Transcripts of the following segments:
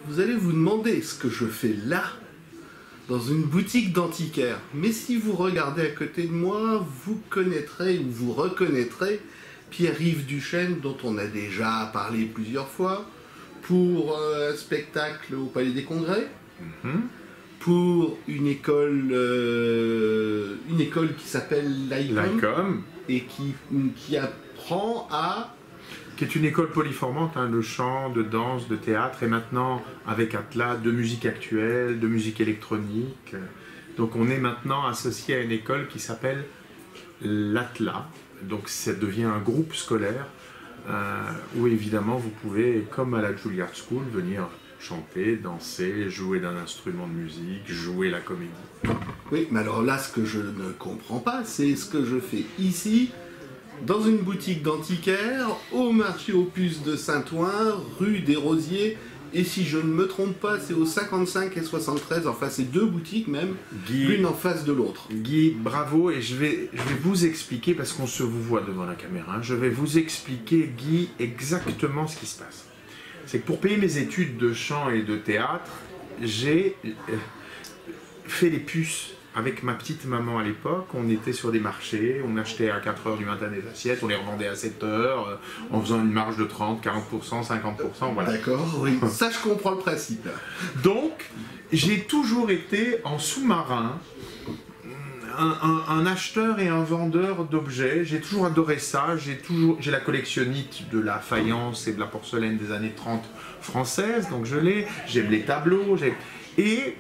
vous allez vous demander ce que je fais là, dans une boutique d'antiquaire. Mais si vous regardez à côté de moi, vous connaîtrez ou vous reconnaîtrez Pierre-Yves Duchesne, dont on a déjà parlé plusieurs fois, pour un spectacle au Palais des Congrès, pour une école qui s'appelle l'ICOM, et qui apprend à... Qui est une école polyformante, hein, de chant, de danse, de théâtre, et maintenant, avec Atlas, de musique actuelle, de musique électronique. Donc on est maintenant associé à une école qui s'appelle l'Atlas. Donc ça devient un groupe scolaire où évidemment vous pouvez, comme à la Juilliard School, venir chanter, danser, jouer d'un instrument de musique, jouer la comédie. Oui, mais alors là, ce que je ne comprends pas, c'est ce que je fais ici, dans une boutique d'antiquaire, au marché aux puces de Saint-Ouen, rue des Rosiers, et si je ne me trompe pas, c'est au 55 et 73, enfin c'est deux boutiques même, l'une en face de l'autre. Guy, bravo, et je vais vous expliquer, parce qu'on se vous voit devant la caméra, je vais vous expliquer, Guy, exactement ce qui se passe. C'est que pour payer mes études de chant et de théâtre, j'ai fait les puces avec ma petite maman à l'époque. On était sur des marchés, on achetait à 4 h du matin des assiettes, on les revendait à 7 h en faisant une marge de 30, 40%, 50%, voilà. D'accord, oui, ça je comprends le principe. Donc, j'ai toujours été en sous-marin, un acheteur et un vendeur d'objets. J'ai toujours adoré ça. J'ai la collectionnite de la faïence et de la porcelaine des années 30 françaises, donc je l'ai. J'aime les tableaux. Et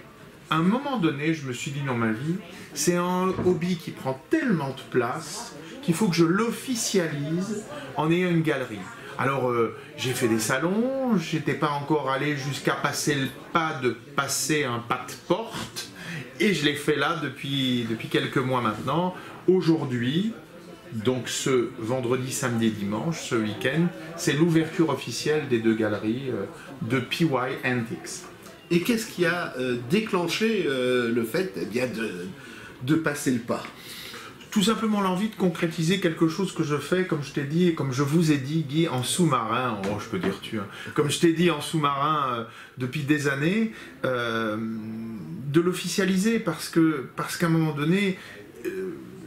à un moment donné, je me suis dit dans ma vie, c'est un hobby qui prend tellement de place qu'il faut que je l'officialise en ayant une galerie. Alors, j'ai fait des salons, j'étais pas encore allé jusqu'à passer le pas de passer un pas de porte. Et je l'ai fait là depuis quelques mois maintenant. Aujourd'hui, donc ce vendredi, samedi et dimanche, ce week-end, c'est l'ouverture officielle des deux galeries de PY Antiques. Et qu'est-ce qui a déclenché le fait de passer le pas? Tout simplement l'envie de concrétiser quelque chose que je fais, comme je t'ai dit, et comme je vous ai dit, Guy, en sous-marin, oh, je peux dire tu, hein, comme je t'ai dit en sous-marin depuis des années, de l'officialiser parce qu'à un moment donné,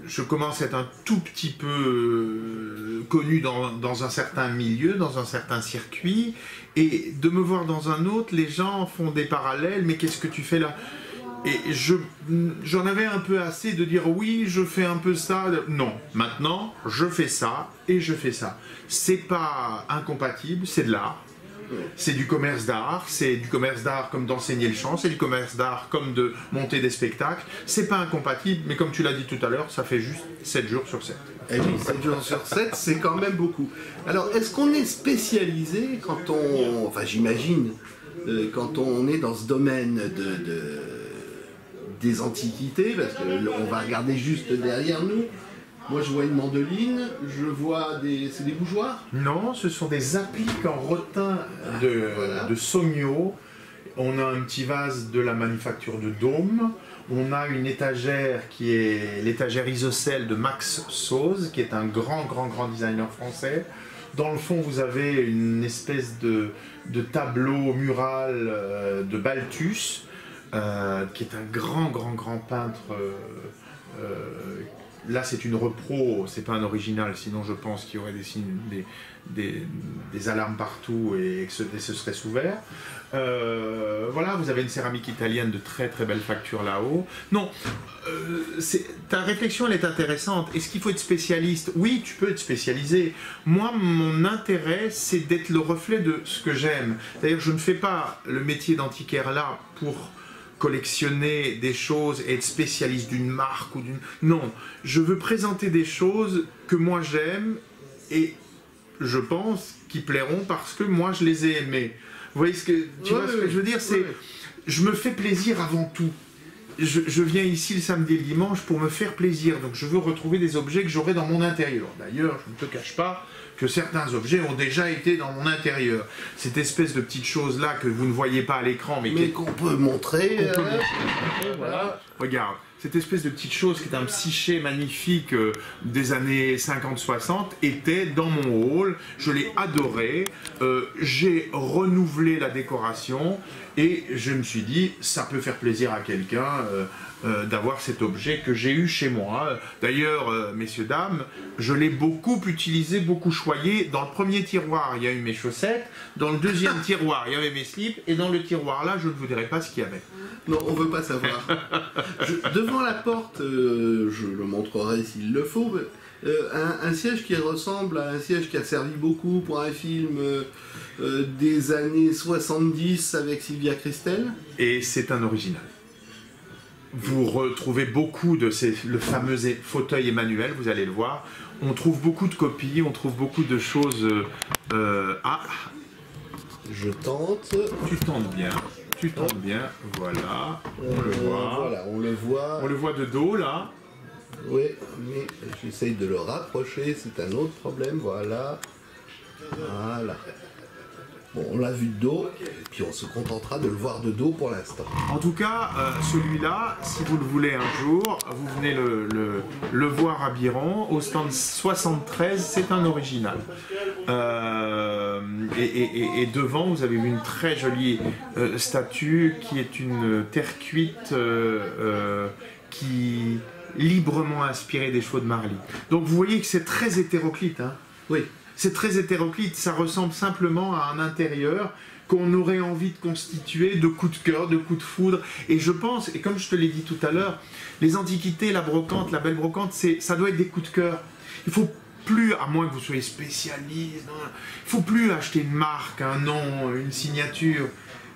je commence à être un tout petit peu connu dans un certain milieu, dans un certain circuit, et de me voir dans un autre, les gens font des parallèles, mais qu'est-ce que tu fais là ? Et j'en avais un peu assez de dire oui, je fais un peu ça. Non, maintenant, je fais ça et je fais ça. C'est pas incompatible, c'est de l'art. C'est du commerce d'art, c'est du commerce d'art comme d'enseigner le chant, c'est du commerce d'art comme de monter des spectacles. C'est pas incompatible, mais comme tu l'as dit tout à l'heure, ça fait juste 7 jours sur 7. Et oui, 7 jours sur 7, c'est quand même beaucoup. Alors, est-ce qu'on est spécialisé quand on... Enfin, j'imagine, quand on est dans ce domaine des antiquités, parce qu'on va regarder juste derrière nous. Moi, je vois une mandoline, je vois des... C'est des bougeoirs? Non, ce sont des appliques en rotin de Sogno. On a un petit vase de la manufacture de Dôme. On a une étagère qui est l'étagère Isocèle de Max Sauze, qui est un grand designer français. Dans le fond, vous avez une espèce de tableau mural de Balthus, qui est un grand peintre. Là, c'est une repro, c'est pas un original, sinon je pense qu'il y aurait des alarmes partout et que ce serait sous verre. Voilà, vous avez une céramique italienne de très belle facture là-haut. Non, ta réflexion, elle est intéressante. Est-ce qu'il faut être spécialiste? Oui, tu peux être spécialisé. Moi, mon intérêt, c'est d'être le reflet de ce que j'aime. D'ailleurs, je ne fais pas le métier d'antiquaire là pour collectionner des choses et être spécialiste d'une marque ou d'une... Non, je veux présenter des choses que moi j'aime et je pense qu'ils plairont parce que moi je les ai aimées. Vous voyez ce que, tu vois ce que je veux dire, c'est... Je me fais plaisir avant tout. Je viens ici le samedi et le dimanche pour me faire plaisir, donc je veux retrouver des objets que j'aurai dans mon intérieur. D'ailleurs, je ne te cache pas que certains objets ont déjà été dans mon intérieur. Cette espèce de petite chose-là que vous ne voyez pas à l'écran, mais qu'on peut montrer. Voilà. Regarde, cette espèce de petite chose qui est un psyché magnifique des années 50-60 était dans mon hall. Je l'ai adoré. J'ai renouvelé la décoration et je me suis dit, ça peut faire plaisir à quelqu'un d'avoir cet objet que j'ai eu chez moi. D'ailleurs, messieurs, dames, je l'ai beaucoup utilisé, beaucoup choyé. Dans le premier tiroir, il y a eu mes chaussettes. Dans le deuxième tiroir, il y avait mes slips. Et dans le tiroir là, je ne vous dirai pas ce qu'il y avait. Non, on veut pas savoir. Devant la porte, je le montrerai s'il le faut, un siège qui ressemble à un siège qui a servi beaucoup pour un film des années 70 avec Sylvia Kristel. Et c'est un original. Vous retrouvez beaucoup de le fameux fauteuil Emmanuel, vous allez le voir. On trouve beaucoup de copies, on trouve beaucoup de choses. Je tente. Tu tentes bien. Tu tentes bien. Voilà. On le voit. Voilà, on le voit. On le voit de dos là. Oui, mais j'essaye de le rapprocher, c'est un autre problème. Voilà. Voilà. Bon, on l'a vu de dos, et puis on se contentera de le voir de dos pour l'instant. En tout cas, celui-là, si vous le voulez un jour, vous venez le voir à Biron, au stand 73, c'est un original. Et devant, vous avez une très jolie statue qui est une terre cuite qui librement inspirée des chevaux de Marly. Donc vous voyez que c'est très hétéroclite, hein. Oui. C'est très hétéroclite, ça ressemble simplement à un intérieur qu'on aurait envie de constituer de coups de cœur, de coups de foudre. Et je pense, et comme je te l'ai dit tout à l'heure, les antiquités, la brocante, la belle brocante, ça doit être des coups de cœur. Il faut plus, à moins que vous soyez spécialiste, il faut plus acheter une marque, un nom, une signature.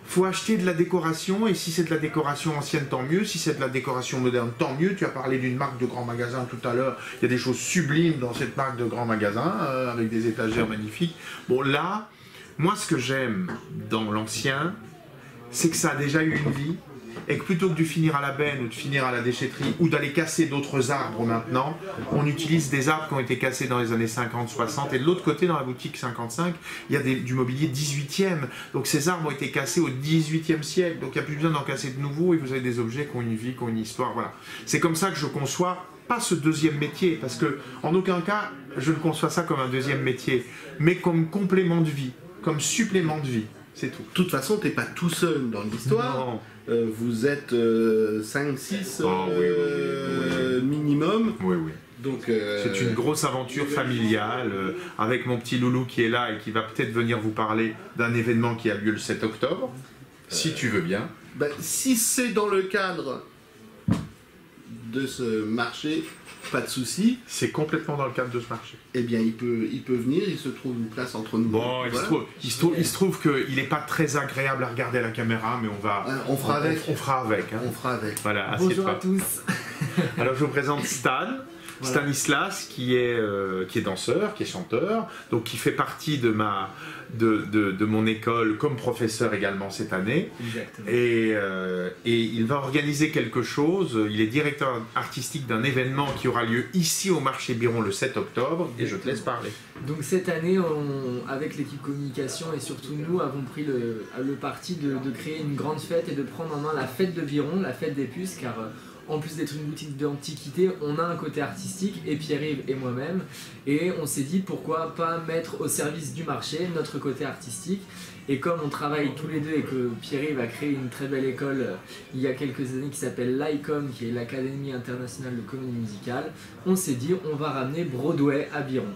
Il faut acheter de la décoration, et si c'est de la décoration ancienne, tant mieux. Si c'est de la décoration moderne, tant mieux. Tu as parlé d'une marque de grand magasin tout à l'heure. Il y a des choses sublimes dans cette marque de grand magasin, avec des étagères magnifiques. Bon, là, moi, ce que j'aime dans l'ancien, c'est que ça a déjà eu une vie, et que plutôt que de finir à la benne ou de finir à la déchetterie ou d'aller casser d'autres arbres maintenant, on utilise des arbres qui ont été cassés dans les années 50-60, et de l'autre côté dans la boutique 55, il y a du mobilier 18e, donc ces arbres ont été cassés au 18e siècle, donc il n'y a plus besoin d'en casser de nouveaux, et vous avez des objets qui ont une vie, qui ont une histoire, voilà. C'est comme ça que je conçois, pas ce deuxième métier, parce que en aucun cas je ne conçois ça comme un deuxième métier, mais comme complément de vie, comme supplément de vie, c'est tout. De toute façon, tu n'es pas tout seul dans l'histoire. Non. Vous êtes 5-6 minimum. Oui, oui. Donc, c'est une grosse aventure familiale avec mon petit loulou qui est là et qui va peut-être venir vous parler d'un événement qui a lieu le 7 octobre, si tu veux bien. Ben, si c'est dans le cadre de ce marché, pas de souci. C'est complètement dans le cadre de ce marché. Eh bien, il peut venir, il se trouve une place entre nous. Bon, voilà. il se trouve qu'il n'est pas très agréable à regarder à la caméra, mais on fera avec. On fera avec. Hein. On fera avec. Voilà, bonjour à tous. Alors, je vous présente Stan. Voilà. Stanislas, qui est danseur, qui est chanteur, donc qui fait partie de mon école comme professeur également cette année. Exactement. Et il va organiser quelque chose. Il est directeur artistique d'un événement qui aura lieu ici au marché Biron le 7 octobre. Et je te laisse parler. Donc cette année, avec l'équipe communication et surtout nous, avons pris le parti de créer une grande fête et de prendre en main la fête de Biron, la fête des puces, car en plus d'être une boutique d'antiquité, on a un côté artistique, et Pierre-Yves et moi-même, et on s'est dit pourquoi pas mettre au service du marché notre côté artistique. Et comme on travaille tous les deux et que Pierre-Yves a créé une très belle école il y a quelques années qui s'appelle l'ICOM, qui est l'Académie internationale de comédie musicale, on s'est dit on va ramener Broadway à Biron.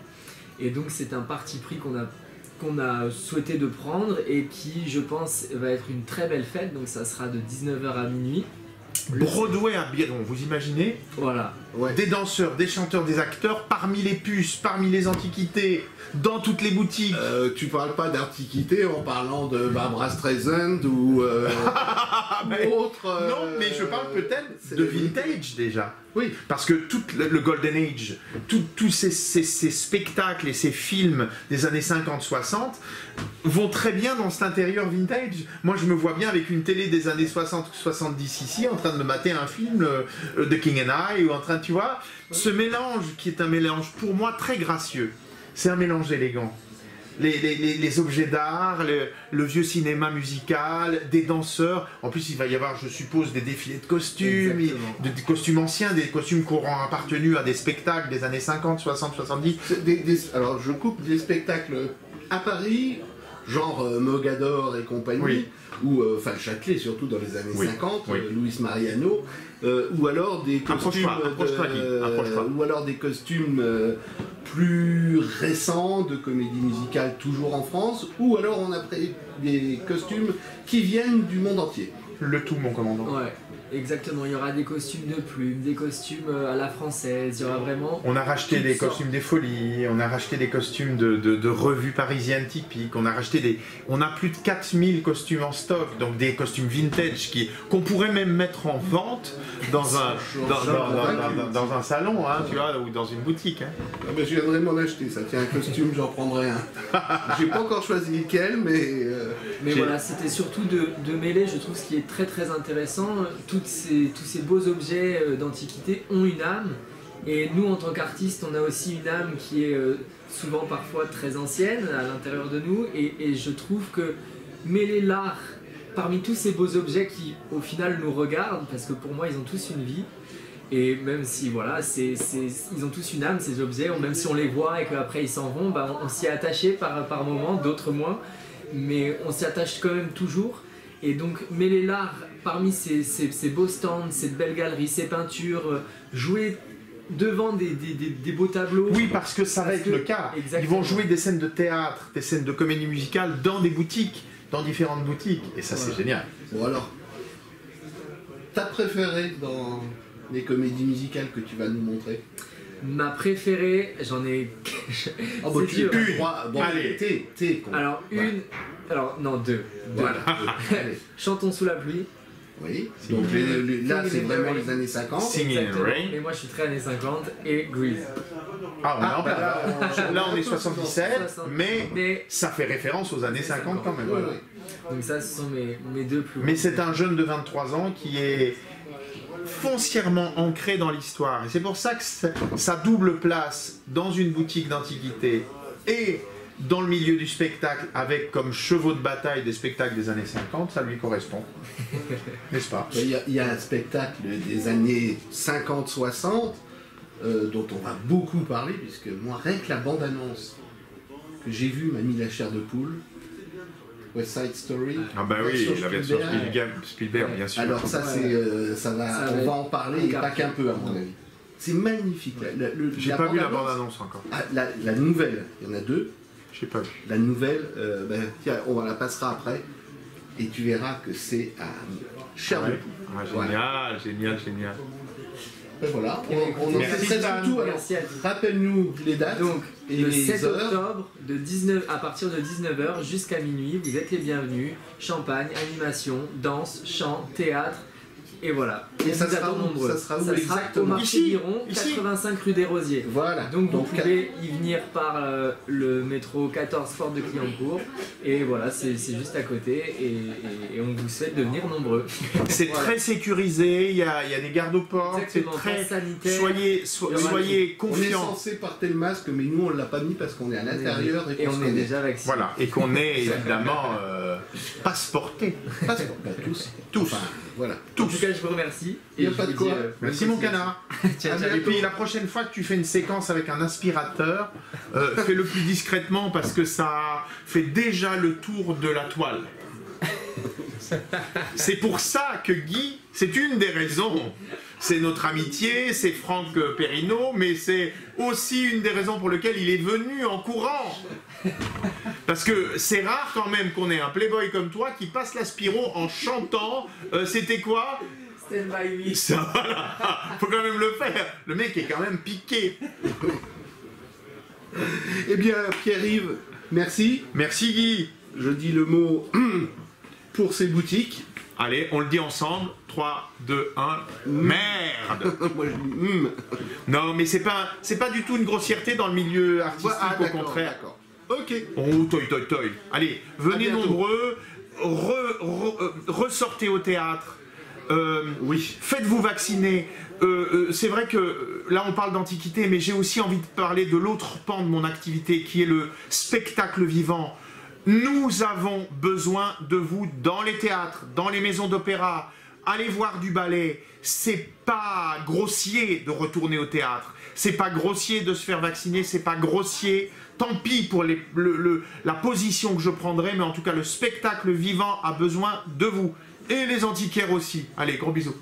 Et donc c'est un parti pris qu'on a souhaité de prendre et qui, je pense, va être une très belle fête. Donc ça sera de 19h à minuit. Broadway à Biron, vous imaginez? Voilà. Ouais. Des danseurs, des chanteurs, des acteurs, parmi les puces, parmi les antiquités, dans toutes les boutiques. Tu parles pas d'antiquité en parlant de Barbra Streisand ou autre. Non, mais je parle peut-être de vintage déjà. Oui. Parce que tout le Golden Age, tous ces spectacles et ces films des années 50-60 vont très bien dans cet intérieur vintage. Moi, je me vois bien avec une télé des années 60-70 ici, en train de me mater un film de King and I, ou en train, tu vois, ce mélange qui est un mélange pour moi très gracieux. C'est un mélange élégant. les objets d'art, le vieux cinéma musical, des danseurs. En plus, il va y avoir, je suppose, des défilés de costumes, des costumes anciens, des costumes qui auront appartenu à des spectacles des années 50, 60, 70. Alors, je coupe des spectacles à Paris, genre Mogador et compagnie, Oui. ou enfin Châtelet, surtout dans les années 50, Oui. Luis Mariano, ou alors des costumes ou alors des costumes plus récents de comédie musicale toujours en France, ou alors on a pris des costumes qui viennent du monde entier. Le tout, mon commandant. Ouais, exactement. Il y aura des costumes de plumes, des costumes à la française. Il y aura vraiment. On a racheté des costumes des folies, on a racheté des costumes de revues parisiennes typiques, on a racheté on a plus de 4000 costumes en stock, donc des costumes vintage qu'on pourrait même mettre en vente dans un salon, hein, tu vois, ou dans une boutique. Hein. Ah ben, je viendrai m'en acheter, ça tient un costume, j'en prendrai un. J'ai pas encore choisi lequel, mais voilà, c'était surtout de mêler, je trouve, ce qui est très très intéressant. Tous ces beaux objets d'antiquité ont une âme. Et nous, en tant qu'artistes, on a aussi une âme qui est souvent parfois très ancienne à l'intérieur de nous. Et je trouve que mêler l'art parmi tous ces beaux objets qui, au final, nous regardent, parce que pour moi, ils ont tous une vie. Et même si, voilà, ils ont tous une âme, ces objets, même si on les voit et qu'après ils s'en vont, bah, on s'y est attaché par moments, d'autres moins. Mais on s'y attache quand même toujours. Et donc, mêler l'art parmi ces beaux stands, ces belles galeries, ces peintures, jouer devant des beaux tableaux. Oui, parce que ça va être le cas. Exactement. Ils vont jouer des scènes de théâtre, des scènes de comédie musicale dans des boutiques, dans différentes boutiques. Et ça, c'est génial. bon alors, ta préférée dans les comédies musicales que tu vas nous montrer? Ma préférée, j'en ai. Oh, bah, C'est dur. Bon, Allez. t'es con. Alors, non, deux. Voilà. Allez. Chantons sous la pluie. Oui, donc là c'est vraiment les années 50. Singing in the Exactement. Rain. Et moi je suis très années 50 et Grease. Ah, là, on est 77, mais Mais, ça fait référence aux années 50 quand même. Ouais, Voilà. ouais. donc ça, ce sont mes deux plus. Mais c'est un jeune de 23 ans qui est foncièrement ancré dans l'histoire. Et c'est pour ça que sa double place dans une boutique d'antiquité et dans le milieu du spectacle, avec comme chevaux de bataille des spectacles des années 50, ça lui correspond. N'est-ce pas? Il y a un spectacle des années 50-60 dont on va beaucoup parler, puisque moi, rien que la bande-annonce que j'ai vue m'a mis la chair de poule. West Side Story. Ah bah oui, la version Spielberg, bien sûr. Alors ça, on va en parler, et pas qu'un peu à mon avis. C'est magnifique. J'ai pas vu la bande-annonce encore. Ah, la nouvelle, il y en a deux. J'ai pas vu. La nouvelle, tiens, on la passera après, et tu verras que c'est à chair de poule. Ah, Voilà. génial. Et voilà, on en Merci, fait Dan. tout. Alors, Merci à tous. rappelle-nous les dates Donc, et le les 7 heures. octobre, à partir de 19h jusqu'à minuit, vous êtes les bienvenus. Champagne, animation, danse, chant, théâtre. Et voilà. Et ça vous sera attend où? nombreux. Ça sera où au exactement? marché Ici, Biron, ici. 85 rue des Rosiers. Voilà. Donc vous pouvez y venir par le métro 14 Fort de Clignancourt. Et voilà, c'est juste à côté. Et on vous souhaite de venir nombreux. C'est Voilà. très sécurisé, il y a des gardes aux portes, c'est Exactement, très... passe sanitaire. Soyez on est confiants. censé porter le masque, mais nous on l'a pas mis parce qu'on est à l'intérieur Et qu'on on se est connaît. déjà vacciné. Voilà, et qu'on est évidemment passeportés. Passeport, bah, tous. Tous. Enfin, voilà. En tout cas, je vous remercie. Y a Et pas je de vous quoi. dis, Merci mon canard. Ciao, À ciao. Et puis la prochaine fois que tu fais une séquence avec un aspirateur, fais-le plus discrètement parce que ça fait déjà le tour de la toile. C'est pour ça que Guy, c'est une des raisons. C'est notre amitié, c'est Franck Perrineau, mais c'est aussi une des raisons pour lesquelles il est venu en courant. Parce que c'est rare quand même qu'on ait un playboy comme toi qui passe l'aspiro en chantant. C'était quoi? Stand by me. Ça, voilà. Faut quand même le faire. Le mec est quand même piqué. Eh bien, Pierre-Yves, merci. Merci Guy. Je dis le mot pour ces boutiques. Allez, on le dit ensemble. 3, 2, 1. Merde. Moi je dis Non, mais c'est pas du tout une grossièreté dans le milieu artistique, au d'accord, contraire. d'accord. Ok. Oh, toi. Allez, venez bientôt. nombreux. Ressortez au théâtre. Oui. Faites-vous vacciner. C'est vrai que là on parle d'antiquité, mais j'ai aussi envie de parler de l'autre pan de mon activité qui est le spectacle vivant. Nous avons besoin de vous dans les théâtres, dans les maisons d'opéra. Allez voir du ballet. C'est pas grossier de retourner au théâtre. C'est pas grossier de se faire vacciner. C'est pas grossier. Tant pis pour la position que je prendrai, mais en tout cas le spectacle vivant a besoin de vous. Et les antiquaires aussi. Allez, gros bisous.